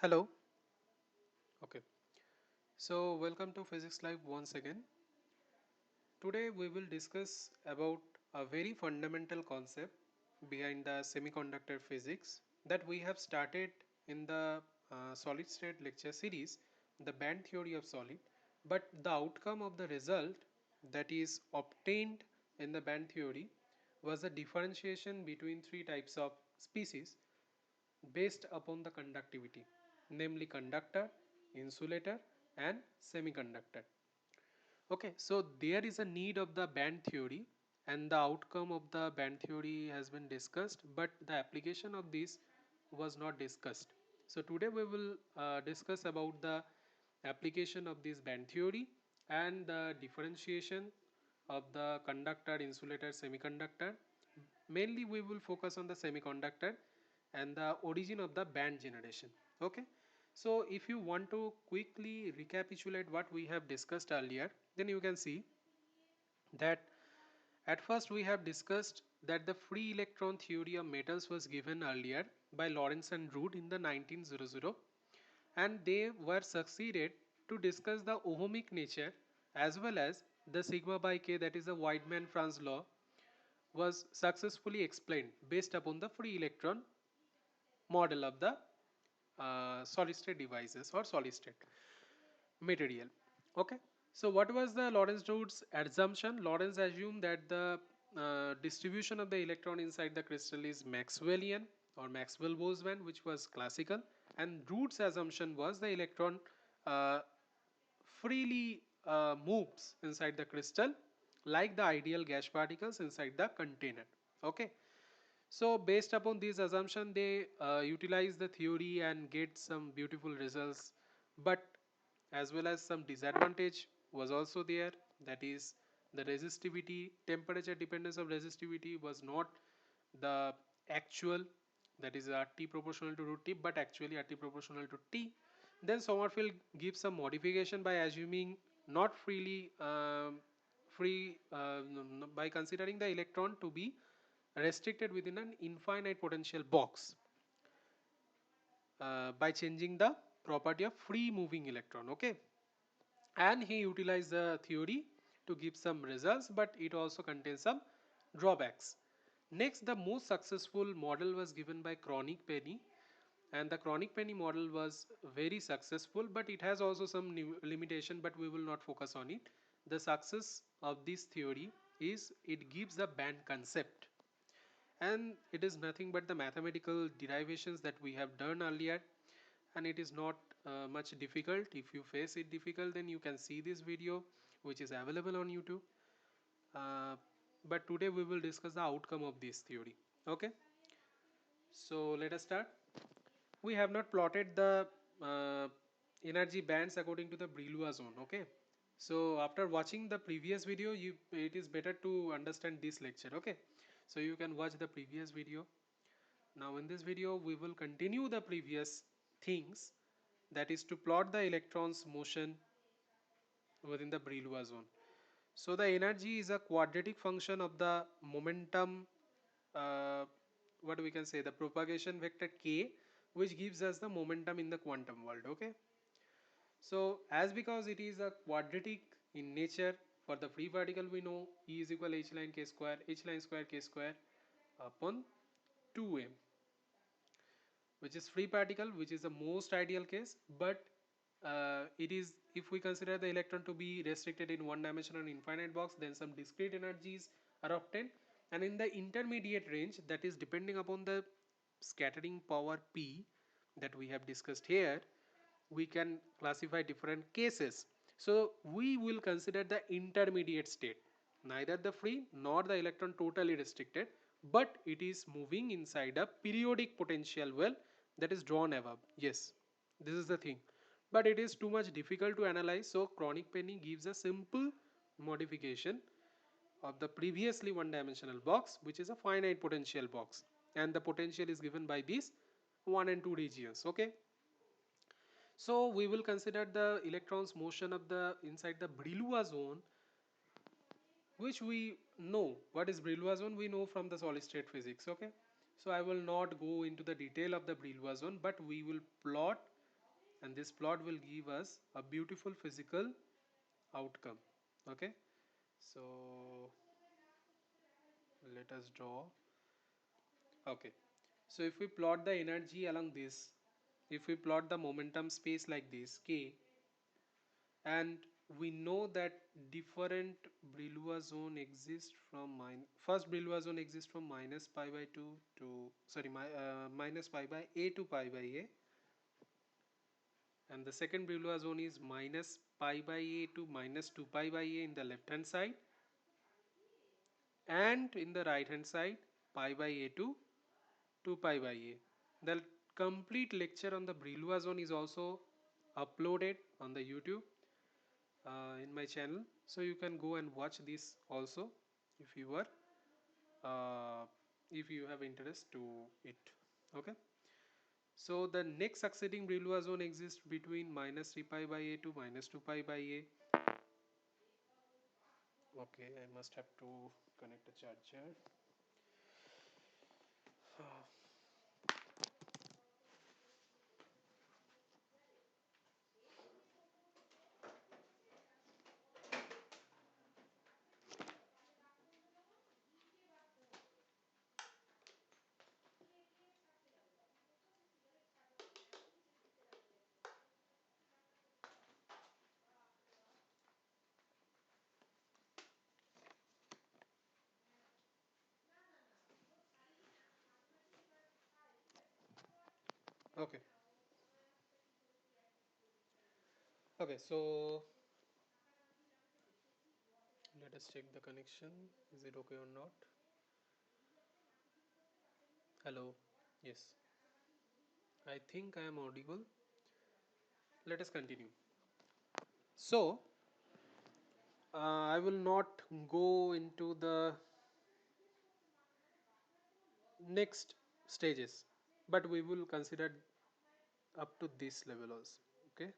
Hello. Okay. So welcome to Physics Live once again. Today we will discuss about a very fundamental concept behind the semiconductor physics that we have started in the solid state lecture series, the band theory of solid. But the outcome of the result that is obtained in the band theory was a differentiation between three types of species based upon the conductivity, namely conductor, insulator, and semiconductor. Okay, so there is a need of the band theory, and the outcome of the band theory has been discussed, but the application of this was not discussed. So today we will discuss about the application of this band theory and the differentiation of the conductor, insulator, semiconductor. Mainly we will focus on the semiconductor and the origin of the band generation. Okay, so if you want to quickly recapitulate what we have discussed earlier, then you can see that at first we have discussed that the free electron theory of metals was given earlier by Lawrence and Root in the 1900, and they were succeeded to discuss the ohmic nature as well as the sigma by k, that is the Weidmann-Franz law, was successfully explained based upon the free electron model of the solid state devices or solid state material. Okay, so what was the Lawrence Root's assumption? Lawrence assumed that the distribution of the electron inside the crystal is Maxwellian or Maxwell-Boltzmann, which was classical, and Root's assumption was the electron uh, freely moves inside the crystal like the ideal gas particles inside the container. Okay, so based upon this assumption, they utilize the theory and get some beautiful results, but as well as some disadvantage was also there. That is, the resistivity, temperature dependence of resistivity was not the actual, that is RT proportional to root T, but actually RT proportional to T. Then Sommerfeld gives some modification by assuming not freely free by considering the electron to be restricted within an infinite potential box by changing the property of free moving electron. Okay, and he utilized the theory to give some results, but it also contains some drawbacks. Next, the most successful model was given by Chronic Penny, and the Chronic Penny model was very successful, but it has also some limitation, but we will not focus on it. The success of this theory is it gives the band concept, and it is nothing but the mathematical derivations that we have done earlier, and it is not much difficult. If you face it difficult, then you can see this video which is available on YouTube, uh, but today we will discuss the outcome of this theory. Okay, so let us start. We have not plotted the uh, energy bands according to the Brillouin zone. Okay, so after watching the previous video, it is better to understand this lecture. Okay, so you can watch the previous video. Now in this video we will continue the previous things, that is to plot the electrons motion within the Brillouin zone. So the energy is a quadratic function of the momentum, uh, what we can say, the propagation vector k, which gives us the momentum in the quantum world. Okay, so as because it is a quadratic in nature, for the free particle we know E is equal h line k square, h line square k square upon 2m, which is free particle, which is the most ideal case. But it is, if we consider the electron to be restricted in one dimensional infinite box, then some discrete energies are obtained, and in the intermediate range, that is depending upon the scattering power P that we have discussed here, we can classify different cases. So we will consider the intermediate state, neither the free nor the electron totally restricted, but it is moving inside a periodic potential well that is drawn above. Yes, this is the thing, but it is too much difficult to analyze, so Chronic Penny gives a simple modification of the previously one dimensional box, which is a finite potential box, and the potential is given by these 1 and 2 regions. Okay, so we will consider the electrons motion of the inside the Brillouin zone, which we know. What is Brillouin zone? We know from the solid state physics. Okay, so I will not go into the detail of the Brillouin zone, but we will plot and this plot will give us a beautiful physical outcome. Okay, so let us draw. Okay, so if we plot the energy along this, if we plot the momentum space like this k, and we know that different Brillouin zone exists from first Brillouin zone exists from minus pi by 2 to sorry minus pi by a to pi by a, and the second Brillouin zone is minus pi by a to minus 2 pi by a in the left hand side, and in the right hand side pi by a to 2 pi by a. The complete lecture on the Brillouin zone is also uploaded on the YouTube in my channel, so you can go and watch this also if you are uh, if you have interest to it. Okay, so the next succeeding Brillouin zone exists between minus 3 pi by a to minus 2 pi by a. Okay, I must have to connect a charger. Okay, okay, so let us check the connection, is it okay or not. Hello, yes, I think I am audible. Let us continue. So I will not go into the next stages, but we will consider up to this level also. Okay,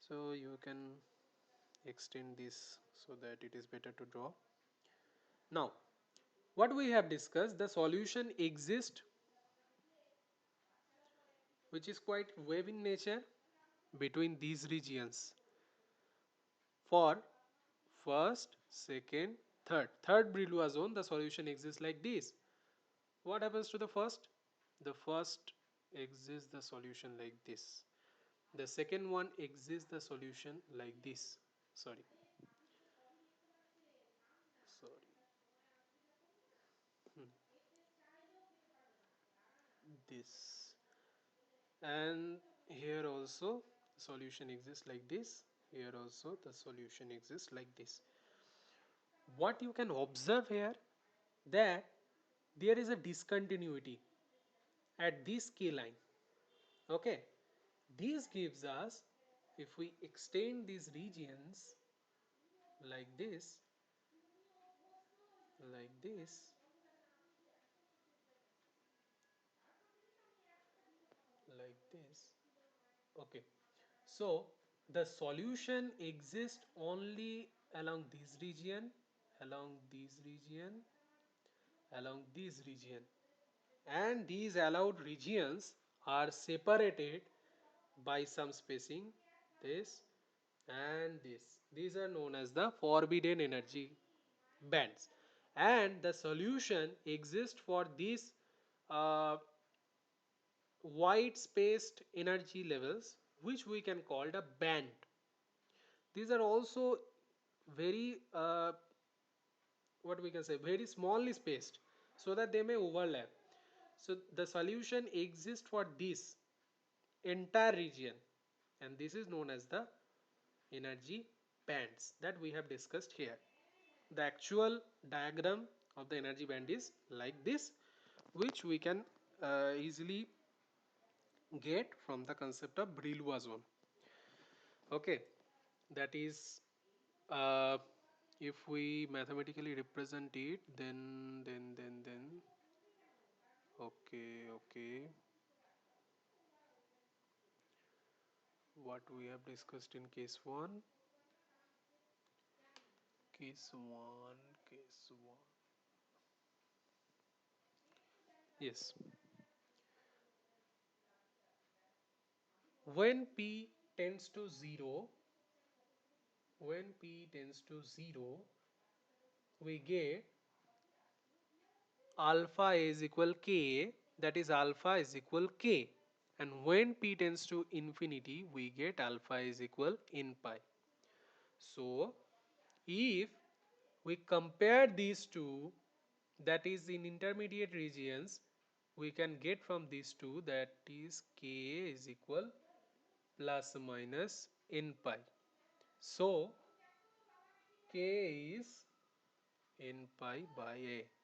so you can extend this so that it is better to draw. Now what we have discussed, the solution exists which is quite wave in nature between these regions for first, second, third Brillouin zone. The solution exists like this. What happens to the first? The first exists the solution like this. The second one exists the solution like this. Sorry, sorry. This, and here also the solution exists like this. Here also the solution exists like this. What you can observe here, that there is a discontinuity at this K line. Okay, this gives us, if we extend these regions like this, like this, like this. Okay, so the solution exists only along this region, along this region, along this region, and these allowed regions are separated by some spacing, this and this. These are known as the forbidden energy bands, and the solution exists for these uh, wide spaced energy levels, which we can call the band. These are also very what we can say, very smallly spaced, so that they may overlap. So the solution exists for this entire region, and this is known as the energy bands that we have discussed here. The actual diagram of the energy band is like this, which we can easily get from the concept of Brillouin zone. Okay, that is uh, if we mathematically represent it, then okay, what we have discussed in case 1, case 1, yes. when p tends to 0, when p tends to 0, we get alpha is equal k, that is alpha is equal k, and when p tends to infinity, we get alpha is equal n pi. So if we compare these two, that is in intermediate regions, we can get from these two, that is k is equal plus minus n pi. So k is n pi by a.